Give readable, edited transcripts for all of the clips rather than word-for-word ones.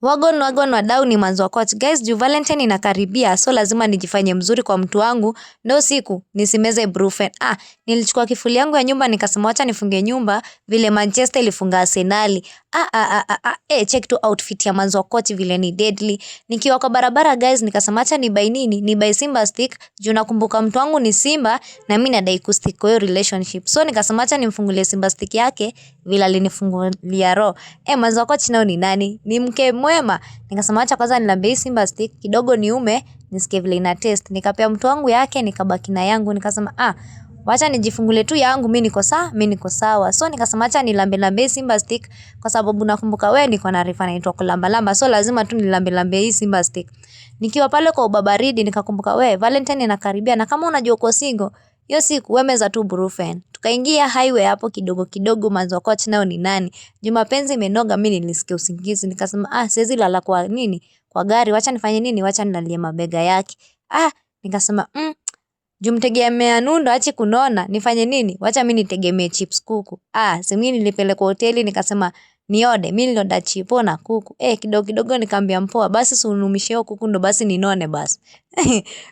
Wagon wadau ni Manzi wa Coach. Guys, juu Valentine inakaribia, so lazima nijifanye mzuri kwa mtu wangu. Ndio siku nisimeze brufen. Nilichukua kifuli yangu ya nyumba nikasema acha nifunge nyumba vile Manchester ilifunga Arsenal. Check to outfit ya Manzi wa Coach vile ni deadly. Nikiwa kwa barabara guys nikasema acha ni buy nini? Ni buy Simba stick. Juu nakumbuka mtu wangu ni Simba na mimi nadai kustick kwa hiyo relationship. So nikasema acha nimfungulie Simba stick yake vile alinifungulia roho. Manzi wa Coach nao ni nani? Ni mke mwema. Nikasema acha kwanza nilambe Simba stick kidogo niume nisikie vile ina taste. Nikapea mtu wangu yake nikabaki na yangu nikasema wacha nijifungule tu yangu mimi niko sawa. So nikasema acha nilambe Simba stick kwa sababu nakumbuka wewe niko na rifa inaitwa kulamba. So lazima tu nilambe hii Simba stick. Nikiwa pale kwa ubabaridi nikakumbuka wewe Valentine inakaribia na kama unajua uko single hiyo siku wewe meza tu brufen. Tukaingia highway hapo kidogo Manzi wa Coach nao ni nani? Mapenzi imenoga mimi nilisikia usingizi nikasema siwezi lala kwa nini? Kwa gari wacha nifanye nini? Wacha nilalie mabega yake. Nikasema mtegemea nundo achi kunona nifanye nini? Wacha mimi nitegemee chips kuku. Mimi nilipelekwa hoteli nikasema niode mimi nilioda chipo na kuku. Kidogo nikamwambia mpoa basi usinumishe kuku ndo basi ninone basi.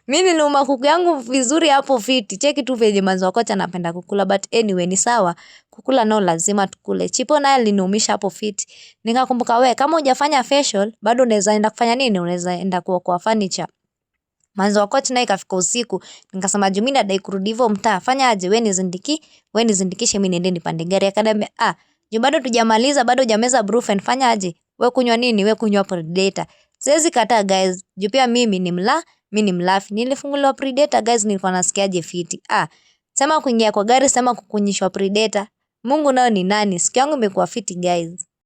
Mimi niliuma kuku yangu vizuri hapo fiti. Cheki tu venye Manzi wa Coach anapenda kukula but anyway ni sawa. Kukula nao lazima tukule. Chipo naye aliniumisha hapo fiti. Nikakumbuka wewe kama hujafanya facial bado unaweza enda kufanya nini? Unaweza enda kwa furniture. Manzi wa Coach naye ikafika usiku. Nikasema mimi nadai kurudi hivyo mtaa. Fanya aje wewe nizindikishe mimi niende nipande gari. Akaniambia bado tujamaliza bado hujameza brufen fanya aje? Wewe kunywa nini? Wewe kunywa Predator. Siwezi kataa guys. Pia mimi ni mlafi. Nilifunguliwa Predator guys nilikuwa nasikiaje fiti. Sema kuingia kwa gari sema kukunyishwa Predator. Mungu nao ni nani? Siku yangu imekuwa fiti guys.